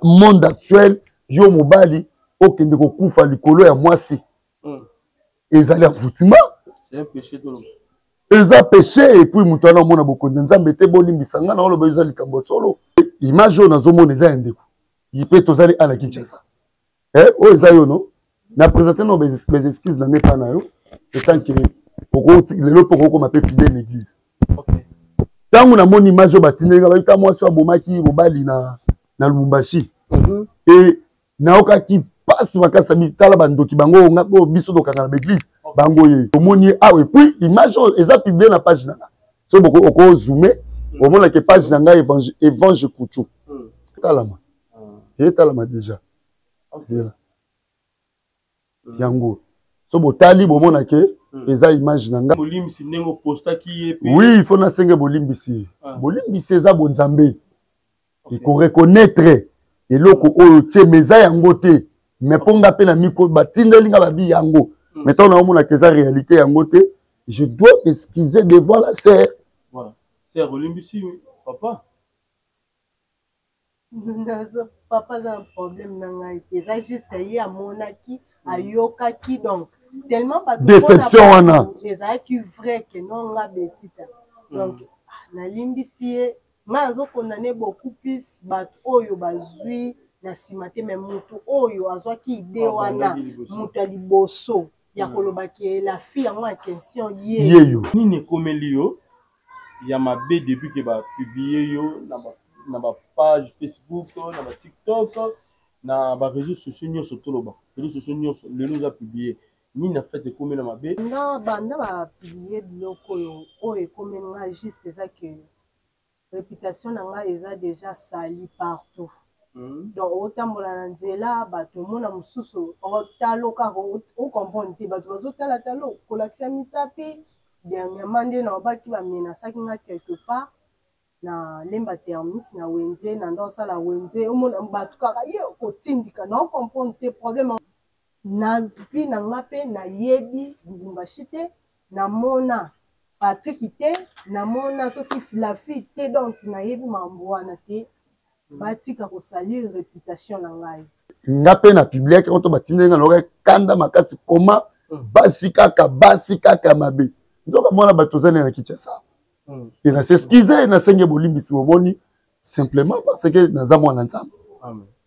Monde actuel, yo mobali, okende kokufa likolo ya mwasi. Ezali envoûtement. C'est un péché tout le monde. Eza péché et puis mutana mona bokonzi nzambe te bolimbisa nga na oloba eza likambo solo. Image on azomona eza ndeko. Yipe tozali ala Kinshasa. O eza yo no. Na présenter no mes excuses na mepa na yo. Etant que lelo poko ko mape fidèle l'église. OK. Tangu na moni image o batinenga ba ita mwasi wa bomaki mobali na Lubumbashi. Et na okaki passe makasa bitala bandoki bango nga bo biso do kanga na l'église. Bango ye omoni et puis image eza publié na page nanga so boko oko zoomer omona ke page nanga Evange Kuchu talama talama déjà zela yango so botali bomona ke eza image nanga bolimbisi nengo posta ki oui il faut na senge bolimbisi bolimbisi eza bonzambe il faut reconnaître eloko oyo tie meza yango te mais ponga pe na miko batindeli nga babi yango. Maintenant, on a la réalité en côté. Je dois m'excuser devant la sœur. Voilà. Sœur Olimbisi, papa. Papa a un problème. Il a juste à monaki, à yokaki donc. Tellement pas de déception, on a. C'est qui vrai que non la bêtise. Donc, na limbisi, mazo condamné beaucoup plus. Bat oyo bazui na simate mais mutu oyo azwa ki ide wana mutu aliboso. La fille a moins question yeyo nini komeli yo ya mabe depuis que ba publier yo na ba page Facebook na ba TikTok na ba réseaux sociaux nyonso toloba réseaux sociaux nyonso lelo za publier nini na fait komeli na mabe non banda ba publier biloko oyo komenga juste ça que réputation nanga eza déjà sali partout. Donc otambola na nzela bato mona mususu otaloka o comprendre te bato bazotala talo kolakisa misapi dernièrement nde na obaki ba menasaki nga quelque part na lemba termis na wenze na ndosala wenze omona bato kaka ye kotindika na comprendre te problème na vie na nga pe na yebi Lubumbashi te na mona Patrick te na mona soki la fille te donc na yebi mambo wana te. Batika ko salir réputation na ngai nga pe na publier quand on batinenga na kanda makasi koma basi kaka mabe nzoka mona batozane na Kinshasa et na s'excuser na senge bolimbisi bomoni simplement parce que naza mwana nzambe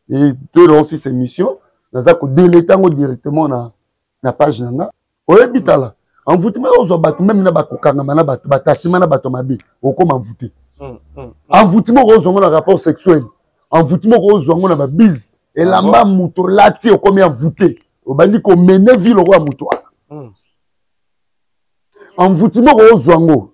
et de aussi ces missions naza ko délétango directement na page nanga oyebitala envoûtement ozo bato même na bakokanga na bato batachima na bato mabe okoma envoûté. Envoûtement rose on a rapport sexuel. Envoûtement rose on a ma bise. Et la main mouto lati au combien envoûté. Au bandi qu'on mène ville au roi mouto. Envoûtement rose on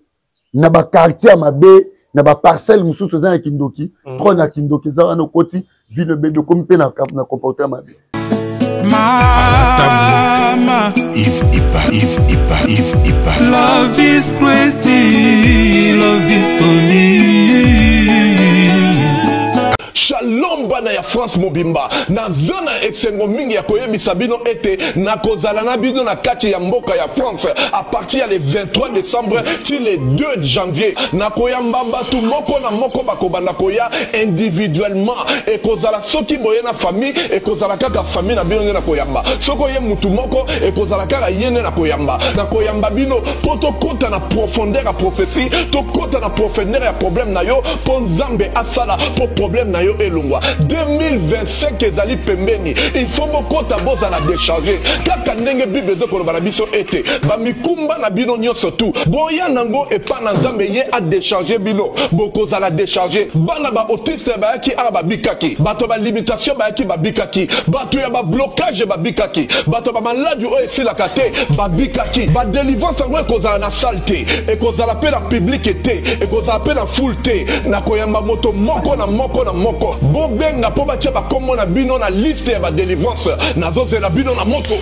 na ba quartier ma bé na ba parcelle musu soza na Kindoki. Trop na Kindoki za na koti ville bébé comme pe na comporter ma bé. Mama, if love is crazy, love is funny. Shalom bana ya France mobimba na zona esengo mingi ya koyebisa bino ete na kozala na bino na kati ya mboka ya France à partir le 23 décembre ti le 2 janvier na koyamba batu moko na moko bakobanda koya individuellement e kozala soki boye na famille e kozala kaka famille na bino na koyamba soko ye mutu moko e kozala kaka yene na koyamba bino poto kota na profondeur ya prophétie to kota na profondeur ya problème na yo po nzambe asala po problème na yo elongwa 2025 ezali pembeni il faut bokota bozala décharger kaka ndenge bible ezokoloba na biso ete bamikumba na bino nyonso tu boya nango epa na nzambe ye a décharger bino bokozala décharger bana ba autiste bayaki a babikaki bato ba limitation bayaki babikaki bato ya ba blocage babikaki bato ba maladi oyo esilaka te babikaki ba délivrance yango ekozala na salle te ekozala pe na public te ekozala pe na foule te na koyamba moto moko na moko na moko bobenga po batia bakombo na bino na liste ya ba délivrance nazozela bino na moto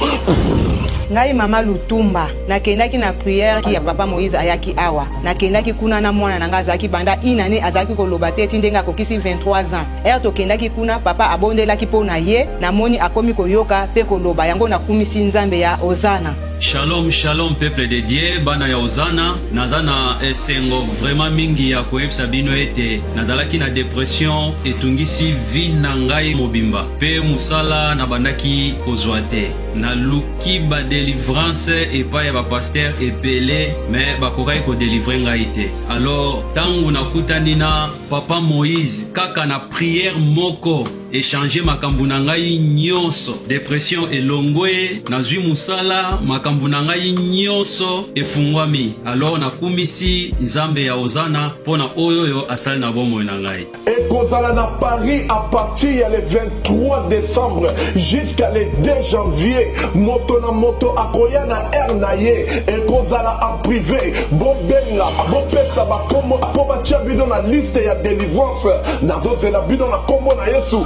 ngai mama Lutumba nakendaki na prière ki ya papa Moïse ayaki awa nakendaki kuna na mwana nanga azaki banda inane azaki koloba te tindenga kokisi 23 ans tokendaki kuna papa abondelaki pona ye namoni akomi koyoka pe koloba yango nakumisi nzambe ya Ozana. Shalom, shalom, peuple de Dieu, bana ya Ozana, nazana esengo vraiment mingi ya koyebisa bino ete nazalaki na dépression etungisi vie na ngai mobimba pe musala na bandaki kozwa te na luki ba délivrance epai ya ba pasteur ebele mais bakokai ko délivrer ngai te. Alors tangu nakutani na papa Moïse kaka na prière moko échanger makambo na ngai nyonso dépression elongwe nazwi musala makambo na ngai nyonso efungwami. Alors nakumisi nzambe ya Ozana pona oyo asali na bomoi na ngai. Ekozala na Paris à partir le 23 décembre jusqu'à le 2 janvier. Moto na moto akoya na air na ye. Ekozala en privé. Bobenga bopesa bakomo po batia bidon na liste ya délivrance. Nazozela bidon na kombo na Yesu.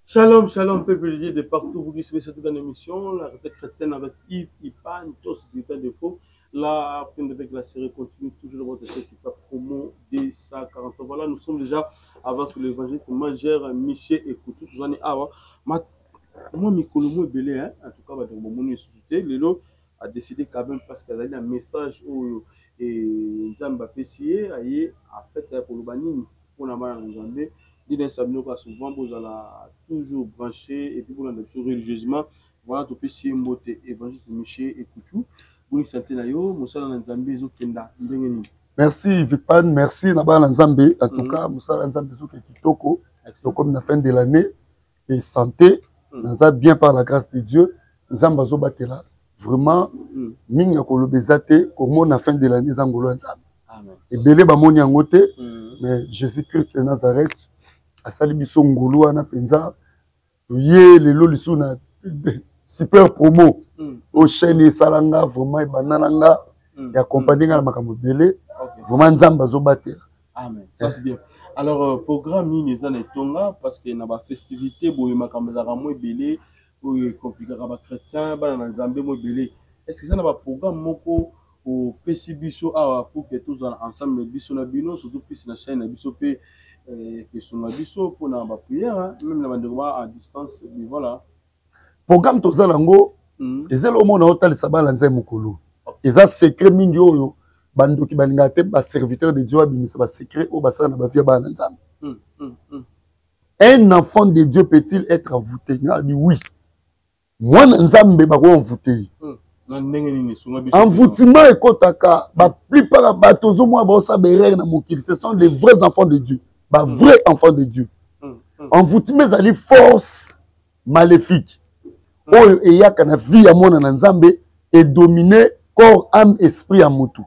Shalom, shalom, peuple de Dieu de partout. Vous qui suivez cette émission, la retraite chrétienne avec Yves Ipan, tous les défauts. La fin de la série continue toujours votre festival promo des 140. Voilà, nous sommes déjà avec l'évangéliste majeur Michel et Koutou. Vous en êtes à moi, Mikolomo est belé, en tout cas, votre moment de suscité. Lélo a décidé quand même parce qu'il y a un message où Nzamba Pessier a fait pour le banning pour la main en Nzambé. Il y a souvent vous allez toujours brancher et puis vous allez religieusement. Voilà, tout Pessier Mbote, évangéliste Michel et Koutou. Merci Vipan, merci Nabala Nzambe. En tout cas, Moussa Nzambe Zouke Kitoko, comme la fin de l'année, et santé, nous a bien par la grâce de Dieu, Nzamba Zobatela. Vraiment, Minga Kolobezate, comme on a fin de l'année, Zangolo Nzambe. Et Belé Bamoni Angote, mais Jésus-Christ de Nazareth, à Salibiso Ngolo, Ana Penza, Yé, les Lolisou, super promo. Au chaîne salanga vraiment et banananga et accompagné à la macamobele vraiment nzamba zobater. Amen. Ça c'est bien. Alors programme ni les tonga parce que na ba festivité boye makamazara mo belé ou compliqué ba chrétien ba na nzambe mo belé. Est-ce que ça na ba programme moko au pesibiso pour que tous ensemble biso na bino surtout plus na chaîne na biso pe que son na biso pour na ba prière même na bandeko à distance voilà. Programme tozalango eza lo mona otali sabala nzai mukulu eza secret mingi oyo bandoki balinga te ba serviteur de Dieu abimisa ba secret o basala na ba via ba nzambe. Un enfant de Dieu peut-il être envoûté? Oui. Moi nzambe ba ko envoûté. Envoûtement ekotaka ba plupart ba tozo moi ba sa berere na mokili, ce sont les vrais enfants de Dieu, ba vrais enfants de Dieu. Envoûtement ezali force maléfique. Oyo eyaka na vie ya mwana na nzambe et dominer corps, âme, esprit à mutu.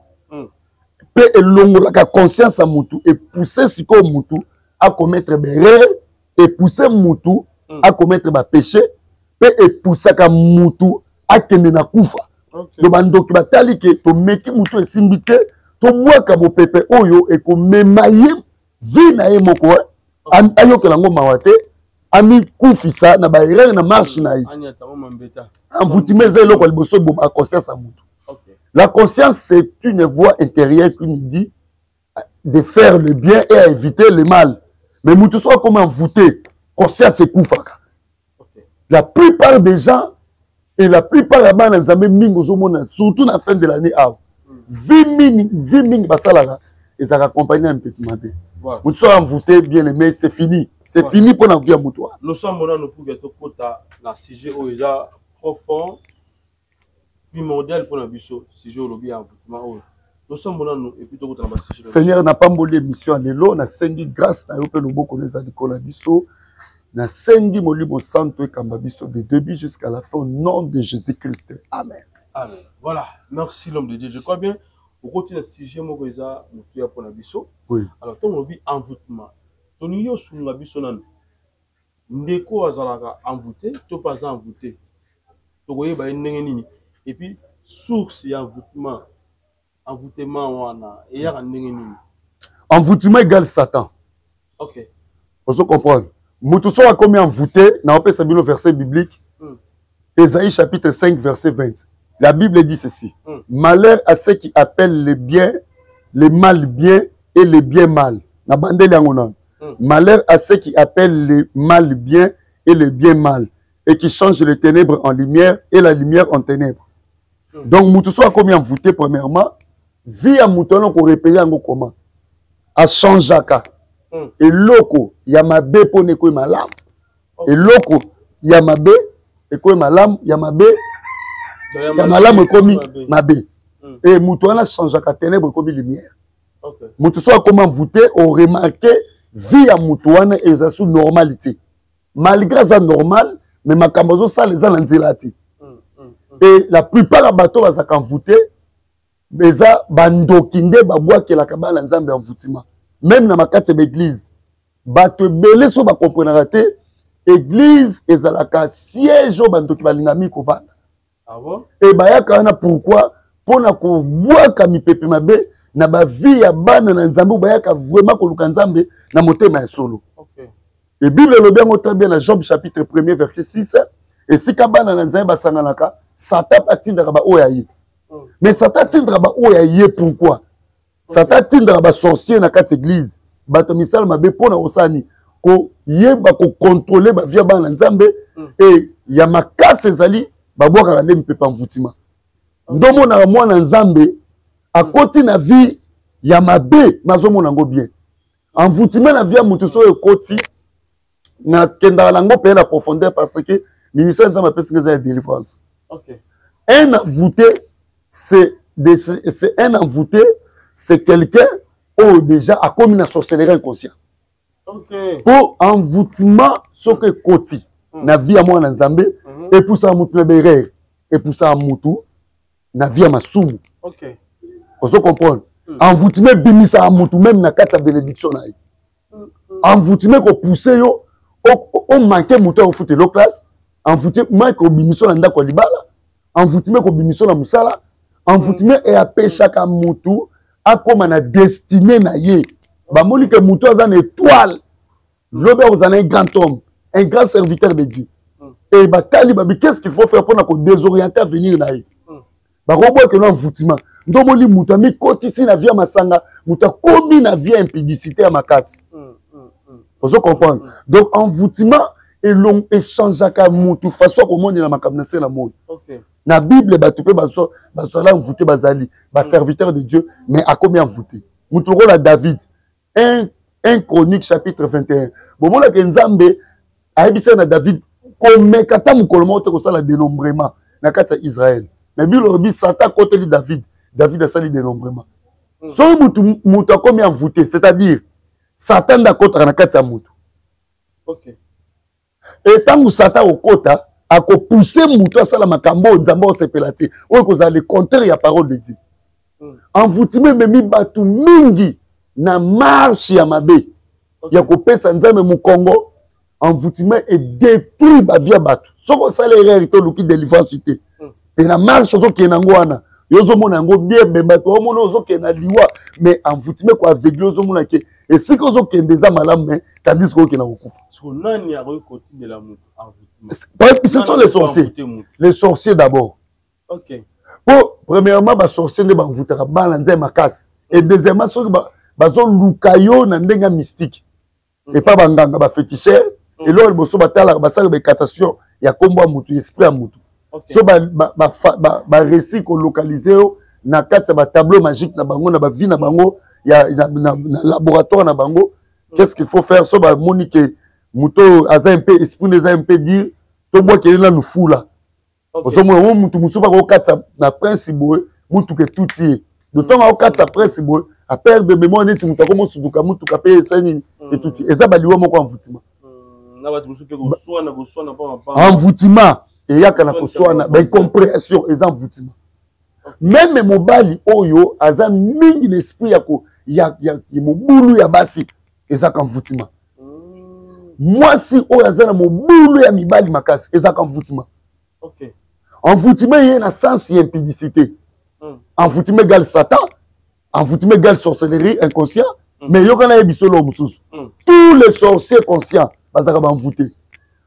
Pe elongolaka conscience à mutu et pousser siko mutu à commettre des erreurs et pousser mutu à commettre des péchés pe et pousser ka mutu à kende na kufa. Do bandoki batali ke to meki mutu esimbite to bwaka bo pepe oyo et ko memaye vie na ye moko ayokela ngo mawate ami kufisa na ba erreur na marche na ye. Envoûtement c'est le liboso bom a conscience à mutu. La conscience c'est une voix intérieure qui nous dit de faire le bien et à éviter le mal. Mais mutu soit comme envoûté, conscience c'est kufaka. La plupart des gens et la plupart des gens nzambe mingi ozomona surtout na fin de l'année ah. Vie mingi basalaka et ça accompagner un petit mabe. Mutu soit envoûté bien aimé, c'est fini. C'est fini pour la vie à mutu. Nous sommes là nous pour gâteau kota na sujet déjà profond primordial pour la biso sujet au lobby envoûtement. Nous sommes là nous et puis tout le sujet. Seigneur n'a pas molé mission lelo na sengi grâce na yo pe loboko les adikola biso na sengi molimo santo et kamba biso de début jusqu'à la fin au nom de Jésus-Christ. Amen. Amen. Voilà, merci l'homme de Dieu. Je crois bien au côté de sujet mo eza mutu pour la biso. Oui. Alors ton lobby envoûtement. Ton yo sur la biso nan. Ndeko azalaka envoûté, to pas envoûté. To goye ba ndenge nini. Et puis source ya envoûtement. Envoûtement wana et ya ndenge nini. Envoûtement égale Satan. OK. Vous comprendre. Mutuso a commis envoûté, n'a pas sabino verset biblique. Ésaïe chapitre 5, verset 20. La Bible dit ceci. Malheur à ceux qui appellent les biens, les mal bien et les bien mal. Malheur à ceux qui appellent les mal bien et les bien mal. Et qui changent les ténèbres en lumière et la lumière en ténèbres. Donc, Mutuso a commis envoûté premièrement. Vie à Moutono qu'on répète en comment. A changé. Et loko, yamabe pour ne quoi malam. Et loko, yamabe. Et quoi malam, yamabe, yamalam komi mabe. Et Moutouana change à ténèbres comme lumière. Moutouso a comment voûté, on remarqué, vie à Moutouana et sa sous normalité. Malgré ça normal, mais ma camazo ça les a l'anzilati. Et la plupart des bateaux va s'envoûter, mais ça bandokinde baboua que la cabane l'ensemble en voûtement. Même dans ma carte d'église, bateau belé so ba comprendre raté. Église et zalaka siège au bandoki balingami kovana. Ah bon? Et bayaka na pourquoi pour na ko boaka mi pepe mabe na ba vie ya bana na nzambe bayaka vraiment ko luka nzambe na motema ya solo. OK. Et Bible le bien très bien dans Job chapitre 1er verset 6 et si ka bana na nzambe basanganaka Satan atindaka ba oya ye. Mais Satan atindaka ba oya ye pourquoi? Satan atindaka ba sorcier na kati église. Bato misal mabe pona osani ko yeba ko contrôler ba via bana nzambe et ya makase ezali ba boka ndem pepa mvutima ndomo na mwana nzambe akoti na vie ya mabe mazomo nango bien envutima na vie mutu so ekoti na kenda lango pe la profondeur parce que ministère nzambe pesa ngeza délivrance. OK. Un envoûté c'est un envoûté c'est quelqu'un oh déjà a commis la sorcellerie inconscient. Okay. Pour envoûtement, ce que koti, na vie à moi en Zambé, et pour ça, mon plébérer, et pour ça, mon tout, na vie à ma soum. Ok. Vous comprenez? Envoûtement, bimisa à mon tout, même na kata bénédiction. Envoûtement, qu'on pousse, on manquait mon temps au foot et l'eau classe, envoûtement, qu'on bimisa dans la libala, envoûtement, qu'on bimisa dans Moussala, envoûtement, et à pécha à mon tout, à comme on a destiné na yé. Bamoli que Moutou a une étoile. L'obé vous en un grand homme, un grand serviteur de Dieu. Et Batali, qu'est-ce qu'il faut faire pour nous désorienter à venir là? Barobo que nous envoûtement. Ndomoli Moutou mi côté ici na vie à Masanga, Moutou commis na vie impudicité à Makas. Vous comprenez? Donc envoûtement et l'on échange à Moutou façon comment on est dans ma caméra la mode. Na Bible batupé baso là envoûté bazali, ba serviteur de Dieu, mais à combien envoûté? Moutou la David. 1 Chronique chapitre 21. Bon, moi, la Nzambe, Aïbissa na David, comme kata mukolomo te ko sala dénombrement na kata Israël. Mais bi lobi Satan côté de David, David a sali dénombrement. So mutu a combien envoûté, c'est-à-dire Satan da kota na kata mutu. OK. Et tant que Satan au kota a ko pousser mutu a sala makambo nzambo sepelati. O ko za le contraire ya parole de Dieu. Envoûtement memi batu mingi na marche ya mabe ya kopesa nzambe mu Congo envoûtement et détruit ba via batu soko sala erreur to luki délivrance te et na marche zo kenango wana yozo mona ngo bien be batu o mona zo kena liwa mais envoûtement ko aveugle zo mona ke et si ko zo kendeza malamu mais tandis ko kena okufa so nani ya côté de la mutu envoûtement ce sont les sorciers d'abord. OK. Pour premièrement ba sorcier ne ba envoûtera ba na nzema makasi et deuxièmement so ba bazo lukayo na ndenga mystique et pas banganga ba féticheur et là boso batala basala ba catation ya kombo mutu esprit ya mutu so ba récit ko localiser na kati ba tableau magique na bango na ba vie na bango ya na laboratoire na bango. Qu'est-ce qu'il faut faire so ba monique muto aza un peu esprit des un peu dire to bois que là nous fou là boso mo mutu musu ba ko kata na principe mutu que tout est d'autant au kata principe à perdre de mémoire neti mutu comme suduka mutu ka paye sani et tout et ça baliwa moko envoûtement na batu musu pe ko soana pas envoûtement et yaka na ko soana ba compréhension et envoûtement même mobali oyo aza mingi l'esprit ya mobulu ya basi et ça envoûtement moi si oyo aza na mobulu ya mibali makasi et ça envoûtement. OK. Envoûtement y a na sens impudicité. Envoûtement égale Satan. Envoûtement égale sorcellerie inconscient, mais il y a bisolo mususu. Tous les sorciers conscients, bazaka banvute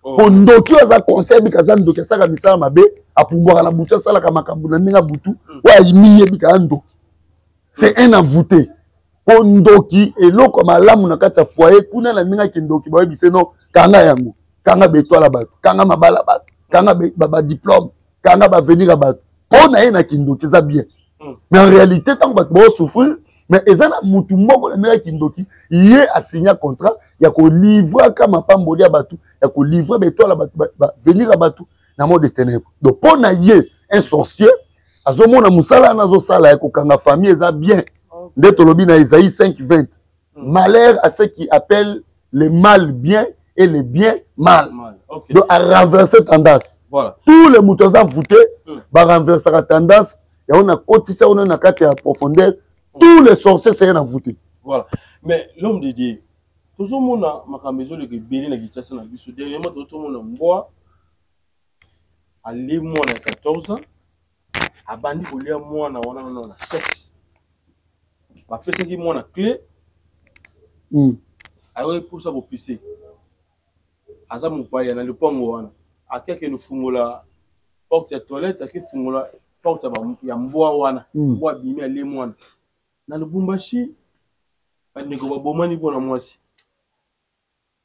po ndoki aza conseil bika za ndoki asaka misala mabe apumbwaka na butu asalaka makambo na ndenge butu oyo ayimi yebika ya ndoki c'est un avouté po ndoki eloko malamu na kati ya foyer kuna na ndenge ake ndoki bayebise no kanga yango kanga betoile bato kanga mabala bato kanga badiplôme kanga bavenir ya bato mpo na ye na kindoki eza bien mais en réalité ntango bato baosouffrir mais eza na mutu moko na ndenge ya kindoki ye asigna contrat ya kolivre ka mapamboli ya bato ya kolivre betoile ya bato bavenir ya bato na mode de ténèbre donc mpo na ye un sorcier azomona mosala wana azosala ya kokanga famille eza bien nde tolobi na Isaïe 5:20 malheur à ceux qui appellent le mal bien et le bien mal. Okay. Donc à renverser tendance. Voilà. Tous les moutons envoûtés va renverser la tendance et on a cotisé on a quatre en profondeur. Tous les sorciers c'est envoûtés. Voilà. Mais l'homme de Dieu toujours mon ma maison le belé na gitasa na biso dernièrement tout mon mboa aller moi na 14 ans abandi kolia moi na wana na 7 ba pesa ki moi na clé ayo pour ça pour pisser aza mopaya na lupango wana akeke no fungola porte ya toilette akeke fungola porte ya mboa wana mboa bimi ale mwana na Lubumbashi bandeko babomani bona mwasi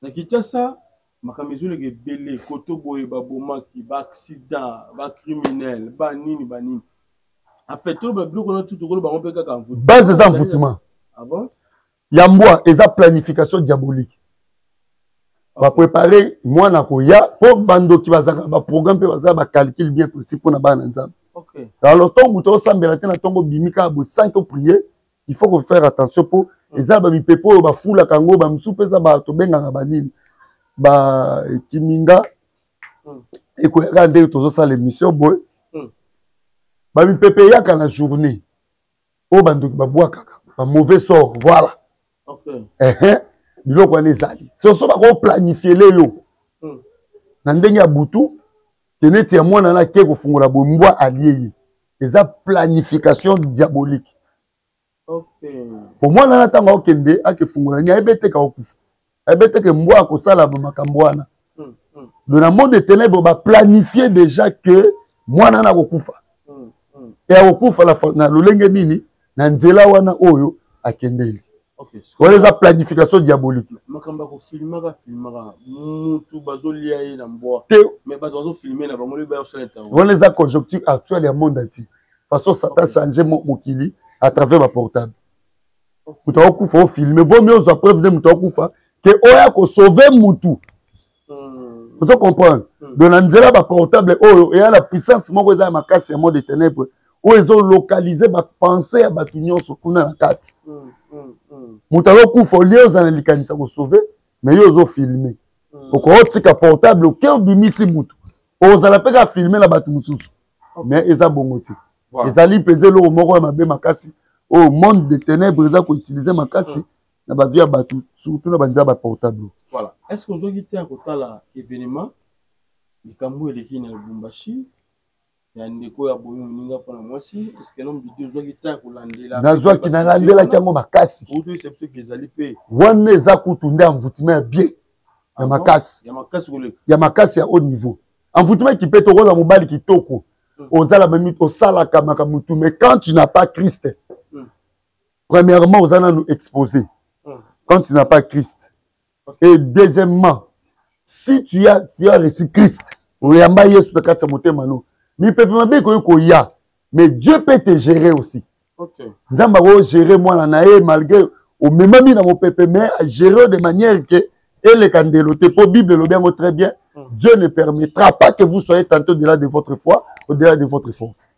na Kinshasa makamezule ke belé koto boye babomaki ba accident ba criminel ba nini en fait tout le bloc on a tout le ba on peut ka envoûter base des envoûtements. Ah bon yamboa eza planification diabolique va préparer moi na koya pour bando qui bazaka ba programme pe bazaka ba calcul bien précis pour na bana nzambe. OK. Alors ton muto sambela tena tongo bimika bo sans que prier, il faut faire attention pour eza ba mipepo ba fula kango ba msupe za ba to benga ba nini ba kiminga et ko regarder tozo ça l'émission boy. Ba mipepe yaka na journée. O bando ki ba boa kaka ba mauvais sort voilà. OK. Biloko wana ezali soso bako planifier leyo na ndenge ya butu teneti ya mwana na ke kofungola bombwa aliye eza planification diabolique. Okay. Pour moi na tanga okende akefungola nya ebeteka okufa ebeteka mbwa akosala makambo wana dans le monde des ténèbres ba planifier déjà que mwana na kokufa et akokufa la na lolenge nini na nzela wana oyo akendeli. Okay. Voilà la planification diabolique. Makamba ko filmaka mutu bazolia ye na mboa. Mais bazo filmer na bangoli ba sur internet. Voilà la conjoncture actuelle du monde entier. Façon ça t'a changé mokili à travers ma portable. Mutu okufa filmer vaut mieux aux preuve de mutu okufa que oya ko sauver mutu. Vous comprenez? De l'anzela ba portable oyo et à la puissance moko za makasi ya monde des ténèbres. Où ils ont localisé ma pensée à Batunion sur Kuna na kati. Moutalo kufa lié aux analyses pour sauver, mais ils ont filmé. Au cas portable, au cœur du misi moutou. Aux alapes à filmer la Batumusu. Mais ils ont bon motif. Ils allaient peser le moro ma bé makasi. Au monde des ténèbres, ils ont utilisé makasi. Na ba via batu surtout na banza ba portable. Voilà. Est-ce que vous avez été en côté là événement? Le Kambo et les Kina Lubumbashi. Ya ndeko ya boyo ninga pona mwasi est-ce que l'homme de Dieu zoki ta kolandela nazwa kinalandela kango makasi oto c'est ce que ezali pe wana eza kutunda envoûtement bien ya makasi ya makasi ya haut niveau envoûtement qui peut tokoza mobali kitoko ozala même osala kamaka mutu mais quand tu n'as pas Christ premièrement ozana nous exposer quand tu n'as pas Christ et deuxièmement si tu as reçu Christ oyamba Yesu takata motema no mais Dieu peut te gérer aussi. Nzamba va gérer moi la nae malgré au même dans mon pépé mais à gérer de manière que et les candeloté pour Bible le bien très bien. Dieu ne permettra pas que vous soyez tentés au-delà de votre foi, au-delà de votre force.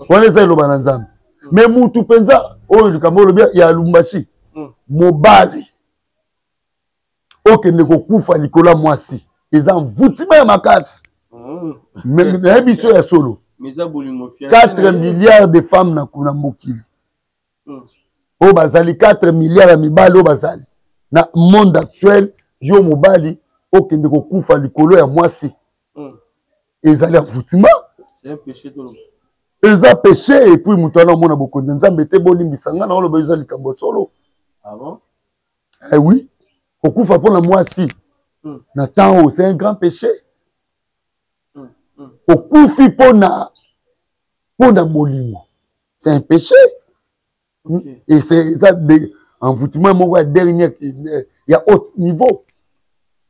On les a le bananzam. Mais mutu penza oh le kamo le bien il y a Lubumbashi. Mobali. Ok ne kokufa Nicolas Mwasi. Ils en voutima makasi. Mais ya solo 4 milliards de femmes na kuna mokili o bazali 4 milliards ya mibali o bazali na monde actuel yo mobali okende kokufa likolo ya mwasi ezali envoûtement c'est un péché tout eza péché et puis mutu ana mona bokonzi nzambe te bolimbisanga na oloba eza likambo solo. Ah bon? Eh oui kokufa pona mwasi Nathan, c'est un grand péché. Okufi pona bolingo. C'est un péché. Okay. Et c'est ça, envoûtement, moi, dernier, il y a haut niveau.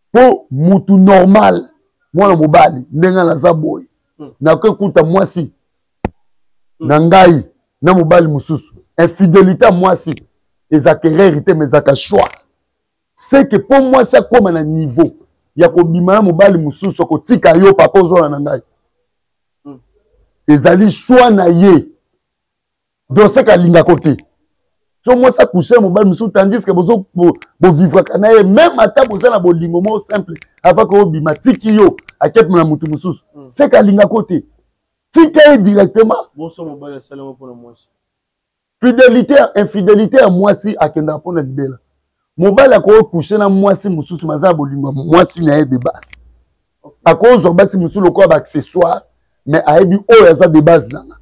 Pour moutou normal, moi, na mobali, nenga la zaboy. Na ke kuta moi si. Nangai, na mobali mususu. Infidélité à moi si. Et ça hérité, mais ça choix. C'est que pour moi, ça comme un niveau. Il y a ko bimana mobali mususu, ko tika yo papa zo na nangai. Et zali choix na ye. Donc c'est qu'à linga côté. So moi ça coucher mobile mususu tandis que bozo bo vivre kana même ata boza na bolingo mo simple avant que obima tiki yo akep na mutu mususu. C'est qu'à linga côté. Tika directement. Bon so mobile salama pour moi. Fidélité, infidélité à moi si akenda pour na libela. Mobile ako coucher na moi si mususu maza bolingo moi si na de base. À cause de base mususu loko ba accessoire mais ayebi o ya za de base nanga.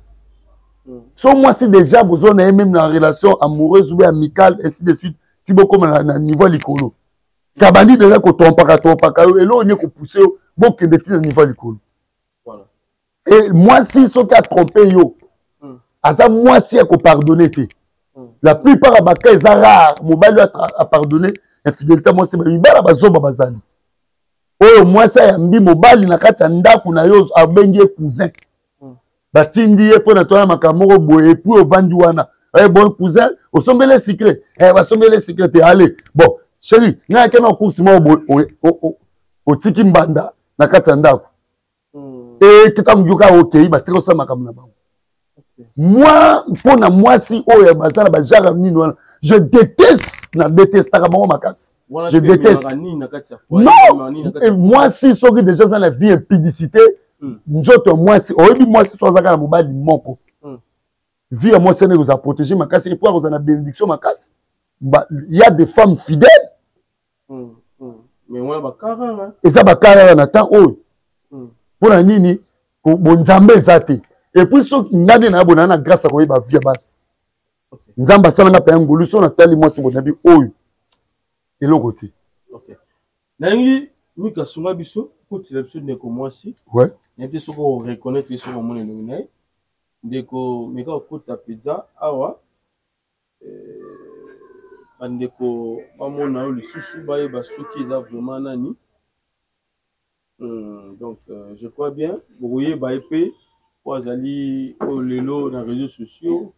So moi si déjà besoin de même dans relation amoureuse ou amicale ainsi de suite si beaucoup na niveau likolo kabandi déjà ko trompaka et là on est ko pousser beaucoup de petits niveau likolo voilà et moi si so qui a trompé yo asa moi si ko pardonner te la plupart à baka est rare mobile a pardonner infidélité moi c'est bala bazoba bazali oh moi ça yambi mobile na kati ya ndaku na yo abengi cousin batindi ye pona toya makamoko boye puis au vandi wana bon cousin au sombele secret va sombele secret allez bon chérie na kena course mo o tiki mbanda na kati ndako et kita mjuka okay batiko sa makamoko na bango moi pona moi si oya bazala ba jara nini wana je déteste na détestaka bango makasi je déteste non moi si soki déjà dans la vie impudicité nzoto moi si oyebi moi si sozaka na mobali moko vie à moi c'est vous a protéger ma casse et pour vous en a bénédiction ma casse il y a des femmes fidèles mais ouais bakara et ça bakara na temps oh pour la nini ko bonzambe ezate et puis so ngade na bona na grâce à ko ba vie basse nzamba sala nga pa ngolu so na tali moi si bonabi oyo et le côté OK nangi mika sunga biso ko tira biso ne ko moi si ouais et puis ce qu'on reconnaît que ce moment est ndeko mika okuta pizza awa bandeko bamona yo lisusu bayeba soki eza vraiment nani donc je crois bien bokoyeba epe po azali oyo lelo na réseaux sociaux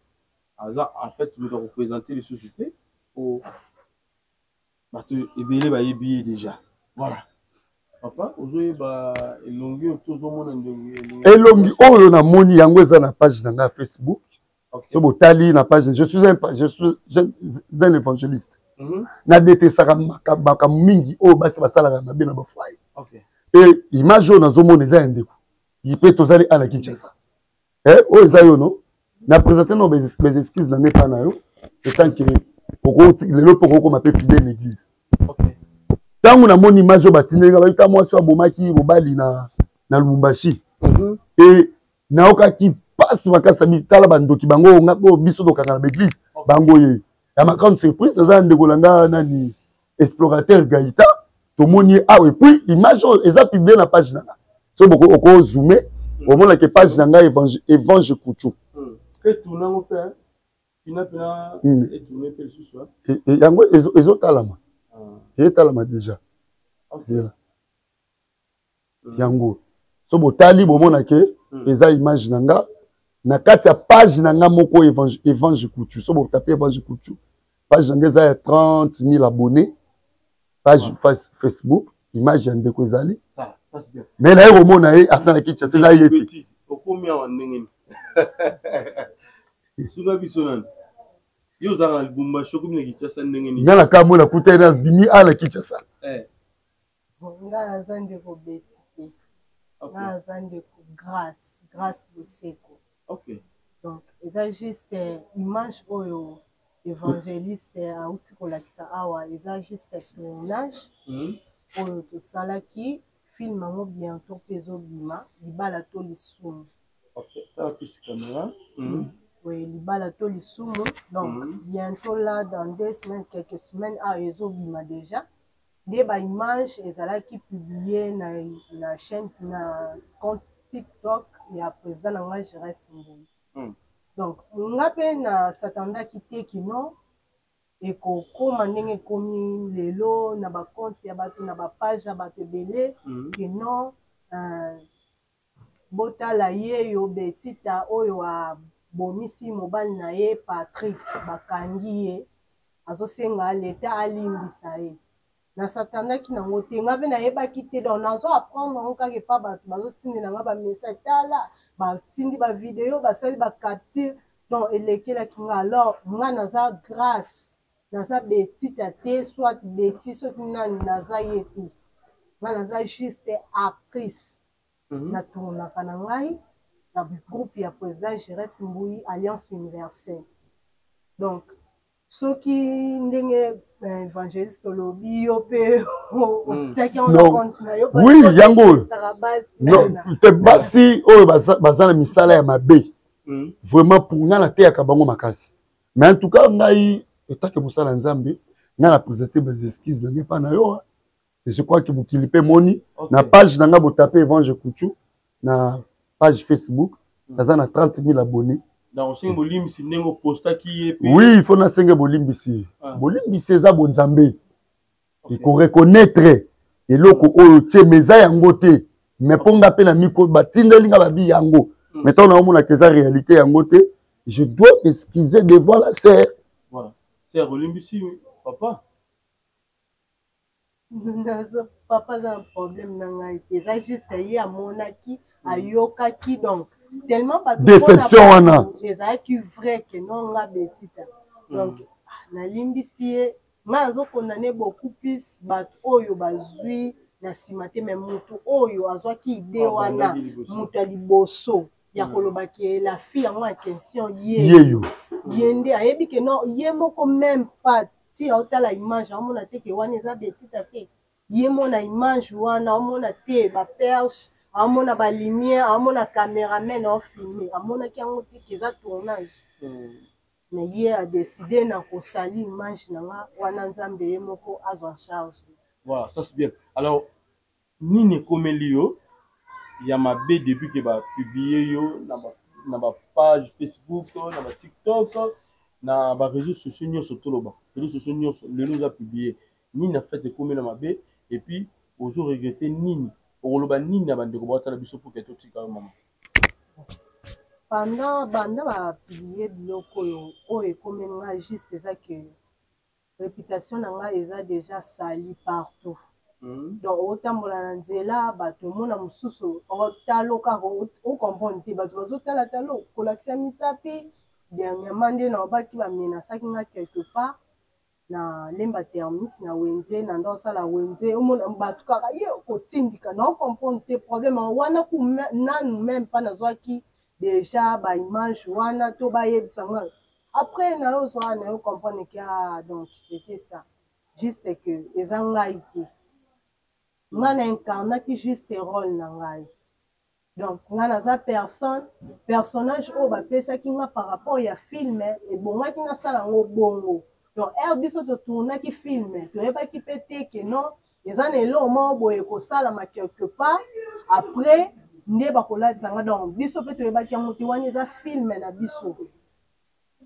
aza en fait moto akoprésente lisusu te po bato ebele bayebi ye déjà voilà. Papa, aujourd'hui, elongi oyo na moni yango eza na page na Facebook. So botali na page, je suis un évangéliste. Na detesaka makabaka mingi oyo basi basalaka mabe na bafoye. Et image oyo nazomona eza ndeko. Yipe tozali ala Kinshasa. Oyo eza yo no. Na présenter no mes excuses na nepa na yo. Etant que lelo poko ma pe fidèle l'église. Tango na moni image batinenga bayika mwasi abomaki bobali na Lubumbashi et naoka ki passe makasa bitala bandoki bango ngako biso dokanga na église bango ye ya makam surprise za ndeko langa nani explorateur Gaïta to moni et puis image eza publié na page nanga so boko oko zoomer au mona que page nanga évangile Kuchu et tournant au père pina et tourner pe ce soir et yango ezotalama et talama déjà c'est là yango so botali bomona ke eza image nanga na kati ya page nanga moko évangile Kuchu so botaper évangile Kuchu page nanga eza ya 30 000 abonnés page Facebook image ya ndeko ezali mais na romona e asana kicha c'est là yeti okomia wa ndengeni suga bisonana yo zanga Lubumbashi shokumine kichasa ndengeni ngala kamo na kutena bimi ala kichasa nga zande ko beti nga zande ko grâce boseko OK donc eza juste image oyo évangéliste auti kolakisa awa eza juste tournage oyo tosalaki film yango bientôt mpe ezobima libala to lisumu OK ça plus caméra oui libala to lisumu donc bientôt là dans 2 semaines quelques semaines ezobima déjà nde baimage ezalaki publié na chaîne na compte TikTok ya président na nga Jérès Mbui. Donc nga mpe nasatandaki te kino ekokóma ndenge ekomi lelo na bakonte ya bato na bapage ya bato ebele kino botala ye yo Betita oyo abomisi mobali na ye Patrick bakangi ye azosenga leta alimbisa ye. Nasatandaki nango te nga mpe nayebaki te donc nazo apprendre yango kaka epa bato bazotindela nga bamessage tala batindi bavideo basali bacapture donc elekelaki nga alors nga naza grâce naza Betita te soit beti soki nani naza ye te nga naza juste actrice natournaka na ngai na groupe ya président Jérès Mbui Alliance Universelle. Donc soki ndenge évangéliste olobi yo mpe otiaki yango na compte na yo oui yango te basi oyo baza na misala ya mabe vraiment pour nga nateyaka bango makasi mais en tout cas ngai etake mosala nzambe nga na présente bas excuses nange mpa na yo et je crois que mokili mpe moni na page na nga botape Evangile Kuchu na page Facebook naza na 30 000 abonnés. Oui, il faut na senge bolimbisi. Bolimbisi eza bonzambe. Il faut reconnaître eloko oyo tie meza yango te. Mais ponga pe na miko batindeli nga babi yango. Mettons na omona que ça réalité yango te. Je dois m'excuser devant la sœur. Voilà. Sœur bolimbisi papa. Papa a un problème na ngai. Eza juste ye amonaki ayokaki donc tellement déception wana ezalaki vrai que non nga Betita donc nalimbisi ye nga azokondane beaucoup plus bato oyo bazwi na nsima te me mutu oyo azwaki ide wana mutu ya liboso ya kolobaki la fille yango ya question ye nde ayebi ke non ye moko même pas ti aotala image aomona te ke wana eza Betita te ye mona image wana aomona te baperche amona ba lumière amona caméraman au filmer amonaki yango te keza tournage mais ye a décidé na kosali image na nga wana nzambe ye moko azwa en charge. Voilà, ça c'est bien. Alors nini ekomeli yo ya mabe depuis que ba publier yo na ba page Facebook na ba TikTok na ba réseaux sociaux nyonso toloba réseaux sociaux nyonso lelo za publier nini na fait ekomeli na mabe et puis ozo regretter nini oloba nini na bandeko batala biso pour que totika maman pendant banda ba publier biloko oyo ekomi nga juste eza que réputation na nga eza déjà sali partout donc otambola na nzela bato mona mosusu otaloka ocomprendre te bato bazotala talo kolakisa misapi dernièrement nde na obaki bamenasaki nga quelque part na lemba termis na wenze na ndo sala wenze omona bato kaka ye kotindika na comprendre te problème wana ku nanu même pas nazwaki déjà ba image wana to ba yebisa nga après na yo soa na yo comprendre que donc c'était ça juste que eza ngai te nga na incarnaki juste rôle na ngai donc nga naza personnage oyo bapesaki nga par rapport ya film ebongaki nasala yango bongo. Donc, biso tournaki film, toyebaki pe te ke non, eza na eloko moko boye kosalama quelque part, après nde bakolatisa nga donc biso pe toyebaki yango te wana eza film na biso.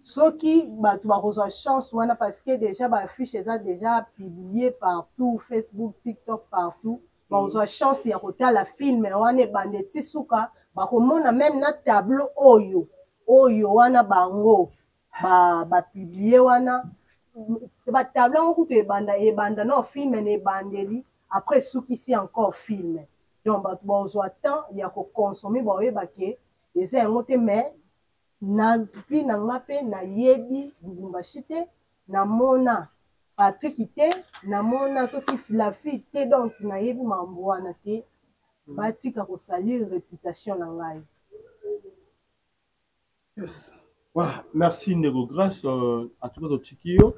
Soki bato bakozwa chance wana parce que déjà baaffiche eza déjà publié partout, Facebook, TikTok, partout, bakozwa chance ya kotala film wana ebande ti suka bakomona même na tableau oyo wana bango bapublie wana batabla ngo kutu ebanda no film na ebandeli après sukisi encore film donc bato bazwa temps ya kokonsome baoyebake eza yango te mais na vi na nga mpe nayebi Lubumbashi te namona Patrick te namona soki la fille te donc nayebi mambo wana te batika kosalir réputation na ngai. Yes. Voilà, merci Nego Grâce en tout cas Tokyo.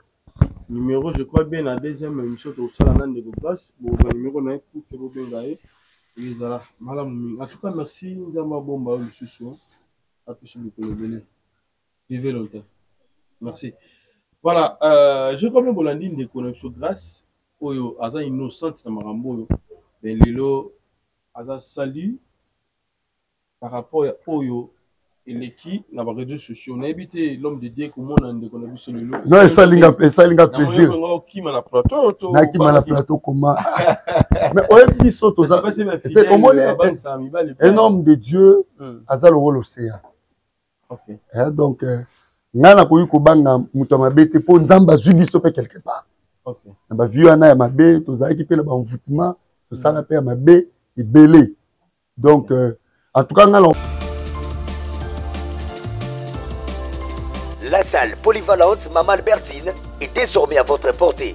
Numéro, je crois bien, la deuxième émission de Salana de Gobas. Bon, le numéro n'a pas fait beau bien gaé. En tout cas, merci. Nous avons bon bah le soir. À plus sur le venir. Vivez longtemps. Merci. Voilà, je crois bien Bolandine de Connexion Grâce. oyo aza innocente na makambo oyo mais lelo aza sali par rapport à oyo eleki na ba réseaux sociaux na éviter l'homme de Dieu comment on ndeko na biso lelo non et ça linga plaisir na kima na plateau to na kima na plateau comment mais oyo biso to za un homme de Dieu aza le rôle océan OK donc ngana ko yuko banga muto mabete po nzamba zwi biso pe quelque part OK na ba vieux na ya mabe to za ki pe na ba mvutima to sala pe ya mabe ibele donc en tout cas ngana La salle polyvalente Maman Albertine est désormais à votre portée.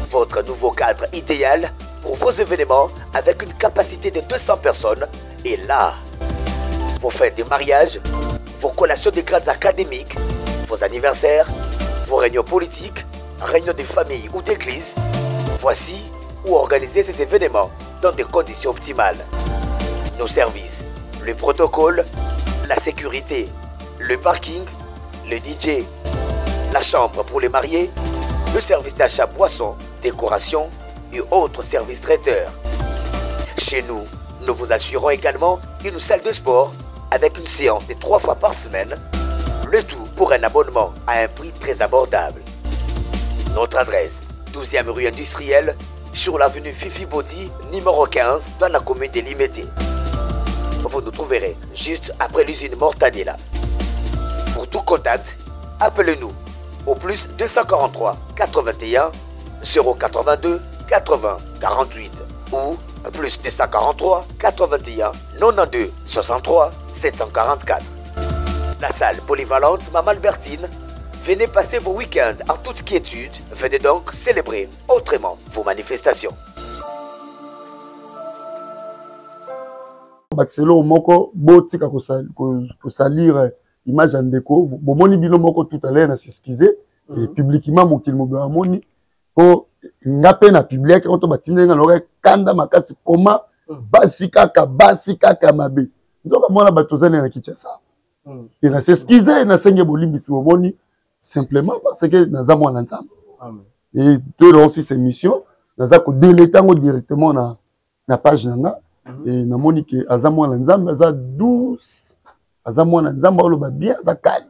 Votre nouveau cadre idéal pour vos événements avec une capacité de 200 personnes est là. Vos fêtes de mariage, vos collations de grades académiques, vos anniversaires, vos réunions politiques, réunions de famille ou d'église. Voici où organiser ces événements dans des conditions optimales. Nos services, le protocole, la sécurité, le parking, le DJ, la chambre pour les mariés, le service d'achat boissons, décoration et autres services traiteurs. Chez nous, nous vous assurons également une salle de sport avec une séance de 3 fois par semaine, le tout pour un abonnement à un prix très abordable. Notre adresse, 12e rue industrielle, sur l'avenue Fifi Body, numéro 15, dans la commune de Limété. Vous nous trouverez juste après l'usine Mortadella. Pour tout contact, appelez-nous au plus 243 81 082 80 48 ou plus 243 81 92 63 744. La salle polyvalente Maman Albertine, venez passer vos week-ends en toute quiétude. Venez donc célébrer autrement vos manifestations. Baxelo moko botika ko salir image en déco bomoni bino moko tout à l'heure na s'excuser et publiquement mokili mobe moni po ngape na public quand to batindenga loka kanda makasi koma basi kaka mabe nzoka mona batozane na Kinshasa et na s'excuser na senge bolimbisi bomoni simplement parce que naza mwana nzambe et de aussi ces missions naza ko déletango directement na page nanga et na moni que aza mwana nzambe aza douce aza mwana nzamba oloba bien aza kali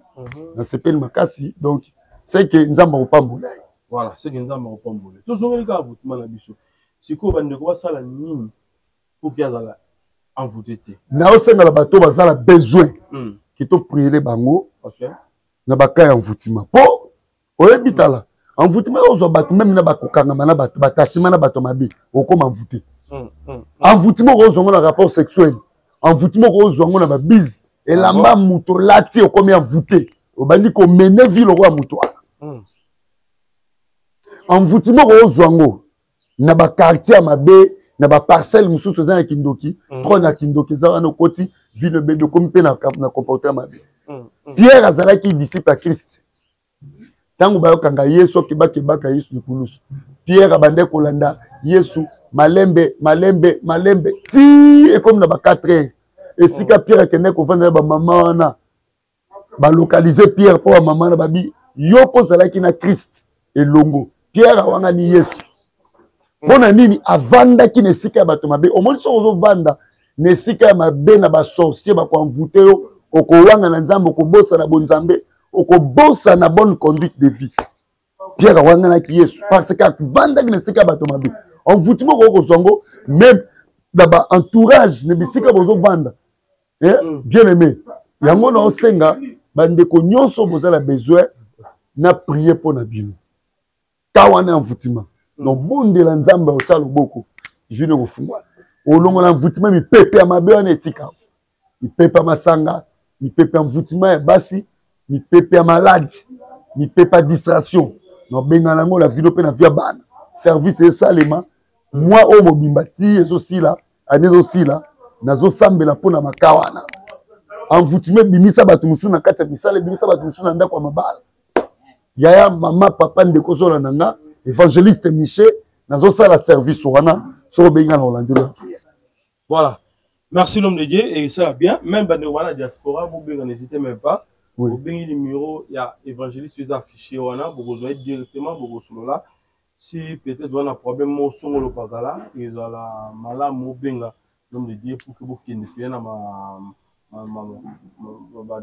na sepeli makasi donc c'est que nzamba opambola voilà c'est que nzamba opambola to zongeli ka vutima na biso siko bandeko basala nini pour que azala envoûté te na osenga la bato bazala besoin ki to prier bango OK na bakaya envoûtement po oyebitala envoûtement ozo bato même na bakokanga na bato batachima na bato mabe okoma envoûté envoûtement ozo na rapport sexuel envoûtement ozo na ba bise et lamba muto lati okomi envoûté obandi ko mener vie le roi muto envoûtement ozwango na ba quartier mabe na ba parcelle mususu za na Kindoki trop na Kindoki za na koti ville bebe comme pe na comportement mabe Pierre azalaki disciple à Christ tango bayokanga Yesu kibaka Yesu likulusu Pierre abande kolanda Yesu malembe ti et comme na ba 4 heures et si ka Pierre kende ko vanda ba maman na ba localiser Pierre pour maman na babi yo po zalaki na Christ et longo Pierre awanga ni Yesu pona nini avanda ki nesika bato mabe o moni so ozo vanda nesika mabe na ba sorcier ba ko envoûter yo okowanga na nzambe okobosa na bonzambe okobosa na bonne conduite de vie Pierre awanga na ki Yesu parce que vanda ki nesika bato mabe envoûtement ko zongo même d'aba entourage ne bisika bozo vanda bien aimé yango na osenga bandeko nyonso bozala besoin na prier pour na bino kawana envoûtement no bonde la nzamba o talo boko jine ko fungwa olongo na envoûtement mi pepe mabe wana etika mi pepe masanga mi pepe envoûtement ya basi mi pepe malade mi pepe distraction no benga nango la video pe na via bana service et salema moi o mobimba ti ezosila anezosila nazosambela pona makawana envoûtement bimisa bato musu na kati ya bisale bimisa bato musu na ndako ya mabala yaya mama papa ndeko zola nanga évangéliste Michel nazosala service wana so benga na olandelo voilà merci l'homme de Dieu et ça va bien même bande wana diaspora vous benga n'hésitez même pas vous benga numéro il y a évangéliste les affichés wana vous rejoignez directement vous solo là si peut-être on a problème mon son le pagala ils ont la malamu benga l'homme de Dieu pour que vous qui ne puissiez na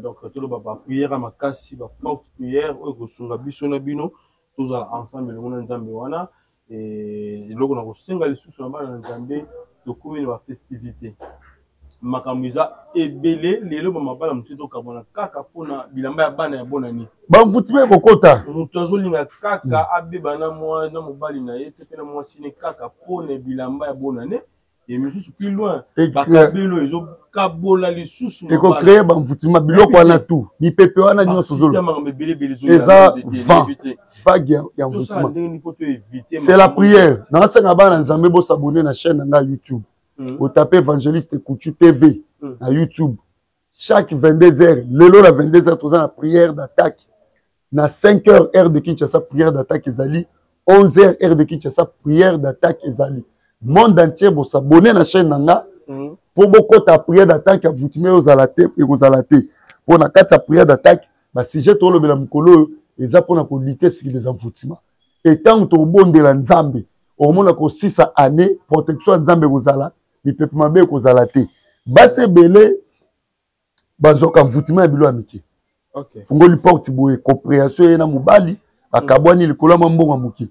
donc tout le baba prière à ma casse ba forte prière ou que sunga biso na bino tous ensemble le monde nzambe wana et loko na ko senga les sous na bana nzambe to komini ba festivité makamuza ebele lelo mabala mtito kabona kaka pona bilamba ya bana ya bonani bamvutime kokota mutu azolinga kaka abeba na mwa na mobali na ye te pe na mwasi ne kaka pona bilamba ya bonane et misusu plus loin bakabelo ezo kabola lisusu eko créer bamvutime biloko wana tout mipepe wana nyonso zolo eza vague ya mvutime c'est la prière nasenga bana nzambe bo s'abonner na chaîne na YouTube. Vous tapez Évangéliste Koutu TV à YouTube. Chaque 22h, lelo la 22h, tout ça la prière d'attaque. Na 5h, heure de Kinshasa, prière d'attaque ezali. 11h, heure de Kinshasa, prière d'attaque ezali. Monde entier, vous s'abonner à la chaîne nanga. Pour beaucoup ta prière d'attaque, vous timez aux alatés et aux alatés. Pour na 4 prière d'attaque, bah si j'ai tout le bela mukolo, et ça pour na lutter sur les enfoutiments. Et tant que bon de la Nzambe, au moins na 6 années, protection Nzambe kozala. Il peut pas m'aider aux alatés. Basse belé, bazoka mvutima bilo amiki. Ok. Fungoli porte boye compréhension ena mubali, akabwani likola mambonga muki.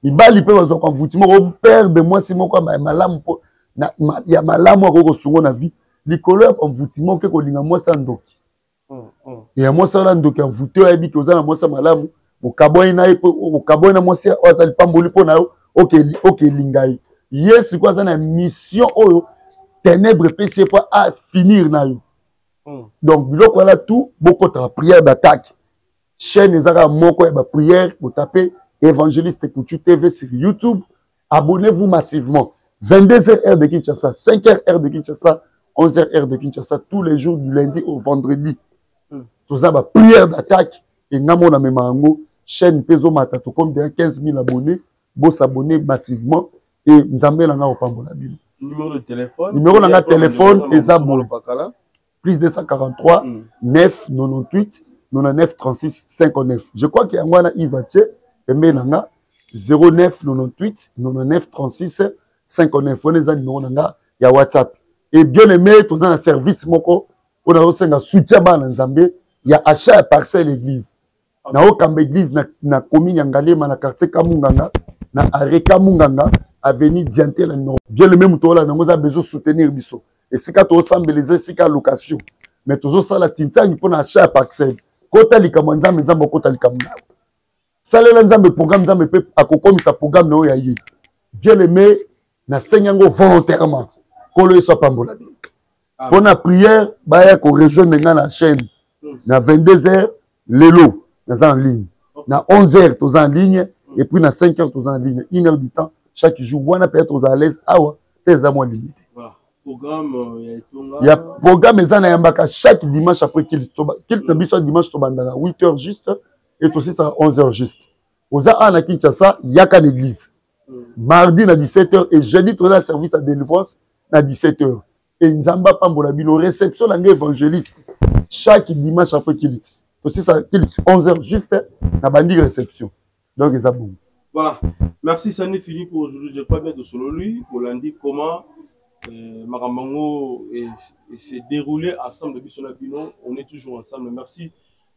Mibali pe bazoka mvutima ko perdre moi si moko malamu po na ya malamu akoko sungo na vie. Likolo ya mvutima ke ko linga moi sa ndoki. Ya moi sa la ndoki mvuto ya biki ozana moi sa malamu, okabwani na epo okabwani na moi sa ozali pamboli po na yo, OK lingai. Yes, quoi ça na mission oyo ténèbres PC pas à finir na yo. Donc biloko voilà tout beaucoup de prière d'attaque. Chaîne ezaka moko ba prière, vous tapez Évangéliste Koutu TV sur YouTube. Abonnez-vous massivement. 22h heure de Kinshasa, 5h heure de Kinshasa, 11h heure de Kinshasa tous les jours du lundi au vendredi. Tout ça ba prière d'attaque et ngamo na memango chaîne Pezo Matato comme derrière 15 000 abonnés, vous s'abonner massivement. Et Nzambe langa opambola bino. Numéro de téléphone. Numéro langa téléphone ezabo. Plus 243 9 98 99 36 59. Je crois qu'il y a un Yves Tché et Menanga 09 98 99 36 59. On est à numéro langa ya WhatsApp. Et bien aimé tous un service moko on a aussi un soutien ba Nzambe il y a achat à parcelle église. Na okamba église na commune ya Ngalema na quartier Kamunganga na Areka Munganga avenue Dianté la numéro. Bien le même tour là, nous avons besoin de soutenir Bisso. Et si quand on s'embelliser, si quand location. Mais toujours ça la tinta, il faut acheter par parcelle. Kota li kamanza, mais nzambe kota li kamuna. Ça le nzambe programme nzambe pe akokomi sa programme no ya yi. Bien aimé na senyango volontairement. Kolo soit pambola. Pour la prière, ba ya ko rejoindre na chaîne. Na 22h lelo, na en ligne. Na 11h tous en ligne et puis na 5h tous en ligne. 1 heure du temps. Chaque jour, on peut être à l'aise. Voilà. Programme, il y a programme chaque dimanche après qu'il dimanche 8h juste et aussi à 11h juste. Aux à Kinshasa, il y a qu'à l'église. Mardi à 17h et jeudi, tout le service à délivrance à 17h. Et Nzamba Pambolabino, réception d'un évangéliste chaque dimanche après qu'il aussi à 11h juste à bandi réception. Donc, ils ont voilà, merci, ça n'est fini pour aujourd'hui. Je crois bien de solo lui, pour lundi comment Maramango s'est déroulé ensemble depuis son abino. On est toujours ensemble. Merci.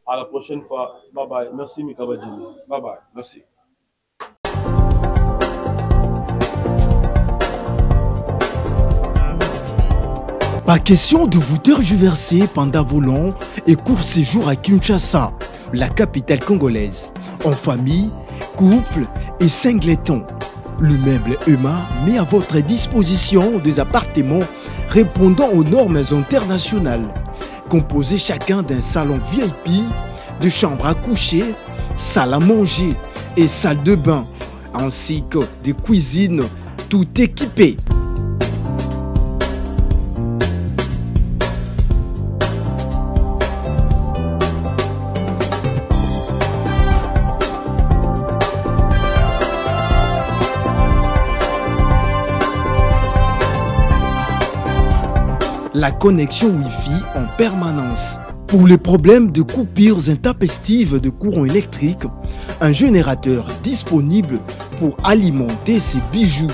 À la prochaine fois. Bye bye. Merci Mikabadjini. Bye bye. Merci. Pas question de vous tergiverser pendant vos longs et courts séjours à Kinshasa, la capitale congolaise. En famille, couple et singleton. Le meuble EMA met à votre disposition des appartements répondant aux normes internationales. Composés chacun d'un salon VIP, de chambres à coucher, salle à manger et salle de bain, ainsi que de cuisine, tout équipé. La connexion Wi-Fi en permanence. Pour les problèmes de coupures intempestives de courant électrique, un générateur disponible pour alimenter ses bijoux.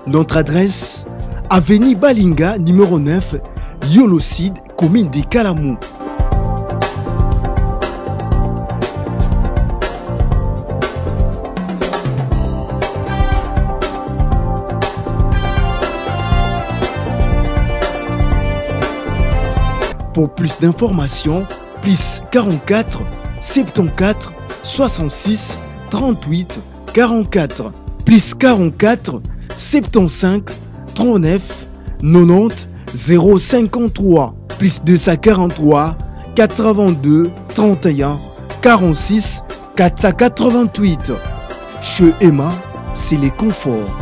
Notre adresse, avenue Balinga, numéro 9, Yolocide, commune de Kalamou. Pour plus d'informations, plus 44 74 66 38 44, plus 44 75 39 90 053, plus 243 82 31 46 488. Chez Emma, c'est les conforts.